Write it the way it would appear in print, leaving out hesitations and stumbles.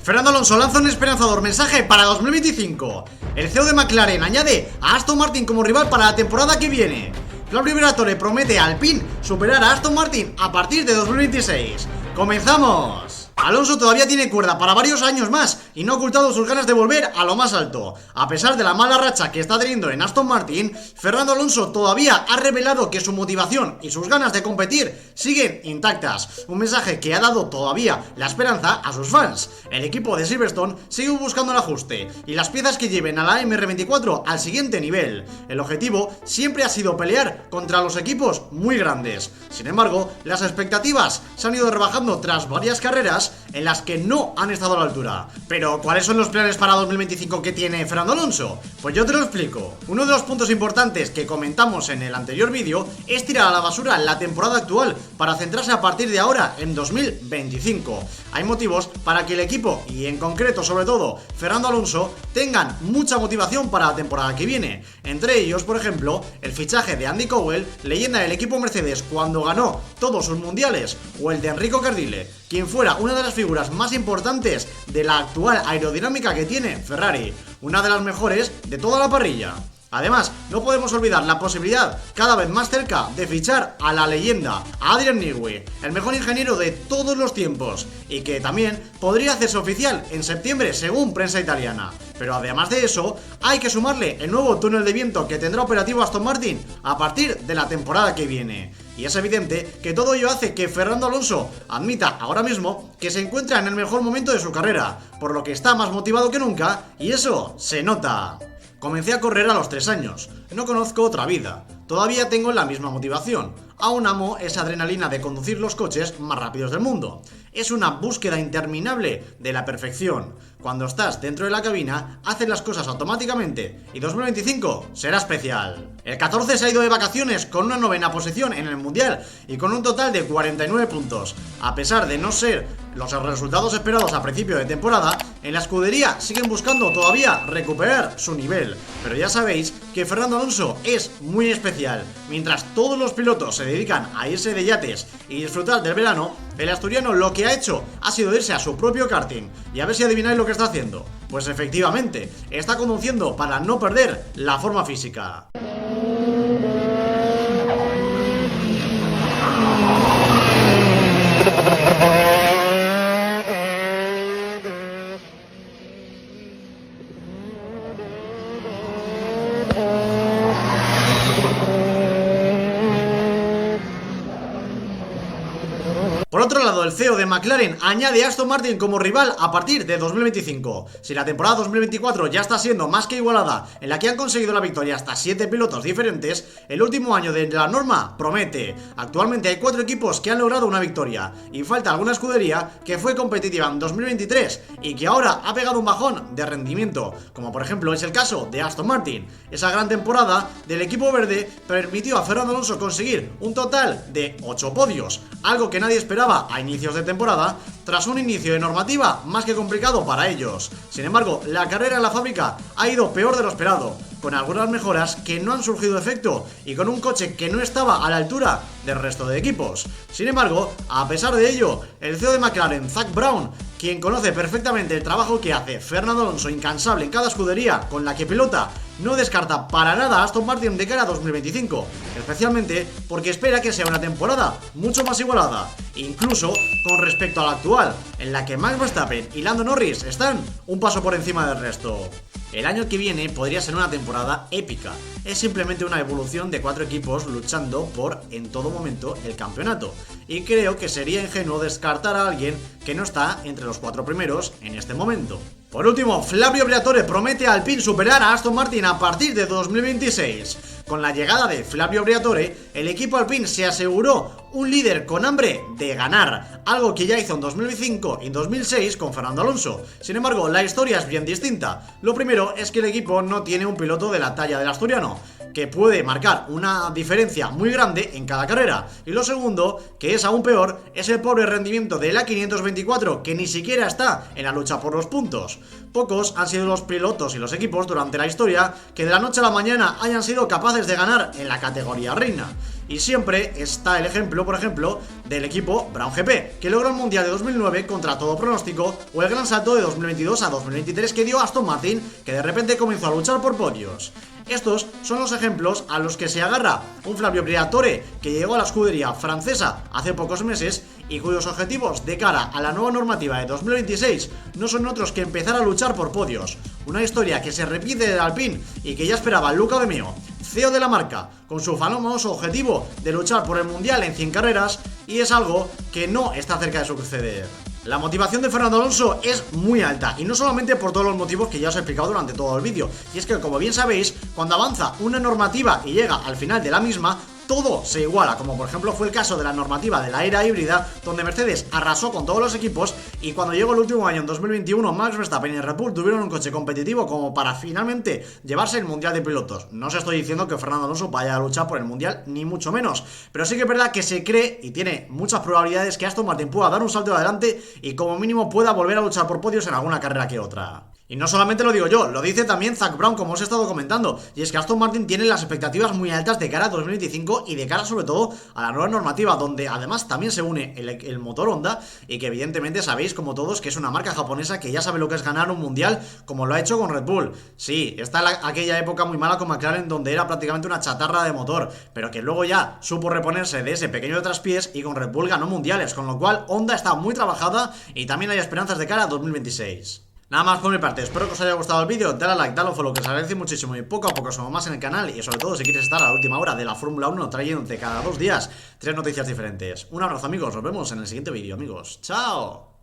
Fernando Alonso lanza un esperanzador mensaje para 2025. El CEO de McLaren añade a Aston Martin como rival para la temporada que viene. Flavio Briatore promete a Alpine superar a Aston Martin a partir de 2026. ¡Comenzamos! Alonso todavía tiene cuerda para varios años más y no ha ocultado sus ganas de volver a lo más alto. A pesar de la mala racha que está teniendo en Aston Martin, Fernando Alonso todavía ha revelado que su motivación y sus ganas de competir siguen intactas. Un mensaje que ha dado todavía la esperanza a sus fans. El equipo de Silverstone sigue buscando el ajuste y las piezas que lleven a la MR24 al siguiente nivel. El objetivo siempre ha sido pelear contra los equipos muy grandes. Sin embargo, las expectativas se han ido rebajando tras varias carreras en las que no han estado a la altura. Pero, ¿cuáles son los planes para 2025 que tiene Fernando Alonso? Pues yo te lo explico. Uno de los puntos importantes que comentamos en el anterior vídeo es tirar a la basura la temporada actual para centrarse a partir de ahora en 2025. Hay motivos para que el equipo, y en concreto sobre todo Fernando Alonso, tengan mucha motivación para la temporada que viene. Entre ellos, por ejemplo, el fichaje de Andy Cowell, leyenda del equipo Mercedes cuando ganó todos sus mundiales, o el de Enrico Cardile, quien fuera una de las figuras más importantes de la actual aerodinámica que tiene Ferrari, una de las mejores de toda la parrilla. Además, no podemos olvidar la posibilidad cada vez más cerca de fichar a la leyenda, a Adrian Newey, el mejor ingeniero de todos los tiempos, y que también podría hacerse oficial en septiembre según prensa italiana. Pero además de eso, hay que sumarle el nuevo túnel de viento que tendrá operativo Aston Martin a partir de la temporada que viene. Y es evidente que todo ello hace que Fernando Alonso admita ahora mismo que se encuentra en el mejor momento de su carrera, por lo que está más motivado que nunca, y eso se nota. Comencé a correr a los 3 años, no conozco otra vida, todavía tengo la misma motivación, aún amo esa adrenalina de conducir los coches más rápidos del mundo. Es una búsqueda interminable de la perfección. Cuando estás dentro de la cabina, haces las cosas automáticamente y 2025 será especial. El 14 se ha ido de vacaciones con una 9ª posición en el Mundial y con un total de 49 puntos. A pesar de no ser los resultados esperados a principio de temporada, en la escudería siguen buscando todavía recuperar su nivel. Pero ya sabéis que Fernando Alonso es muy especial. Mientras todos los pilotos se dedican a irse de yates y disfrutar del verano, el asturiano lo que ha hecho ha sido irse a su propio karting. Y a ver si adivináis lo que está haciendo. Pues efectivamente, está conduciendo para no perder la forma física. Por otro lado, el CEO de McLaren añade a Aston Martin como rival a partir de 2025. Si la temporada 2024 ya está siendo más que igualada, en la que han conseguido la victoria hasta 7 pilotos diferentes, el último año de la norma promete. Actualmente hay 4 equipos que han logrado una victoria, y falta alguna escudería que fue competitiva en 2023 y que ahora ha pegado un bajón de rendimiento, como por ejemplo es el caso de Aston Martin. Esa gran temporada del equipo verde permitió a Fernando Alonso conseguir un total de 8 podios, algo que nadie esperaba a inicios de temporada, tras un inicio de normativa más que complicado para ellos. Sin embargo, la carrera en la fábrica ha ido peor de lo esperado, con algunas mejoras que no han surgido de efecto y con un coche que no estaba a la altura del resto de equipos. Sin embargo, a pesar de ello, el CEO de McLaren, Zak Brown, quien conoce perfectamente el trabajo que hace Fernando Alonso incansable en cada escudería con la que pilota, no descarta para nada a Aston Martin de cara a 2025, especialmente porque espera que sea una temporada mucho más igualada, incluso con respecto a la actual, en la que Max Verstappen y Lando Norris están un paso por encima del resto. El año que viene podría ser una temporada épica. Es simplemente una evolución de 4 equipos luchando por, en todo momento, el campeonato. Y creo que sería ingenuo descartar a alguien que no está entre los 4 primeros en este momento. Por último, Flavio Briatore promete a Alpine superar a Aston Martin a partir de 2026. Con la llegada de Flavio Briatore, el equipo Alpine se aseguró un líder con hambre de ganar, algo que ya hizo en 2005 y 2006 con Fernando Alonso. Sin embargo, la historia es bien distinta. Lo primero es que el equipo no tiene un piloto de la talla del asturiano, que puede marcar una diferencia muy grande en cada carrera. Y lo segundo, que es aún peor, es el pobre rendimiento de la 524, que ni siquiera está en la lucha por los puntos. Pocos han sido los pilotos y los equipos durante la historia que de la noche a la mañana hayan sido capaces de ganar en la categoría reina. Y siempre está el ejemplo, por ejemplo, del equipo Brown GP, que logró el Mundial de 2009 contra todo pronóstico, o el gran salto de 2022 a 2023 que dio Aston Martin, que de repente comenzó a luchar por podios. Estos son los ejemplos a los que se agarra un Flavio Briatore, que llegó a la escudería francesa hace pocos meses y cuyos objetivos de cara a la nueva normativa de 2026 no son otros que empezar a luchar por podios. Una historia que se repite del Alpine y que ya esperaba Luca De Meo, CEO de la marca, con su famoso objetivo de luchar por el Mundial en 100 carreras, y es algo que no está cerca de suceder. La motivación de Fernando Alonso es muy alta, y no solamente por todos los motivos que ya os he explicado durante todo el vídeo, y es que, como bien sabéis, cuando avanza una normativa y llega al final de la misma, todo se iguala, como por ejemplo fue el caso de la normativa de la era híbrida, donde Mercedes arrasó con todos los equipos, y cuando llegó el último año, en 2021, Max Verstappen y Red Bull tuvieron un coche competitivo como para finalmente llevarse el Mundial de Pilotos. No os estoy diciendo que Fernando Alonso vaya a luchar por el Mundial, ni mucho menos, pero sí que es verdad que se cree, y tiene muchas probabilidades, que Aston Martin pueda dar un salto adelante y como mínimo pueda volver a luchar por podios en alguna carrera que otra. Y no solamente lo digo yo, lo dice también Zak Brown, como os he estado comentando, y es que Aston Martin tiene las expectativas muy altas de cara a 2025 y de cara sobre todo a la nueva normativa, donde además también se une el motor Honda, y que evidentemente sabéis como todos que es una marca japonesa que ya sabe lo que es ganar un mundial, como lo ha hecho con Red Bull. Sí, está aquella época muy mala con McLaren, donde era prácticamente una chatarra de motor, pero que luego ya supo reponerse de ese pequeño traspiés y con Red Bull ganó mundiales, con lo cual Honda está muy trabajada y también hay esperanzas de cara a 2026. Nada más por mi parte, espero que os haya gustado el vídeo, dale a like, dale a follow, que os agradece muchísimo y poco a poco somos más en el canal, y sobre todo si quieres estar a la última hora de la Fórmula 1 trayéndote cada 2 días 3 noticias diferentes. Un abrazo amigos, nos vemos en el siguiente vídeo amigos, ¡chao!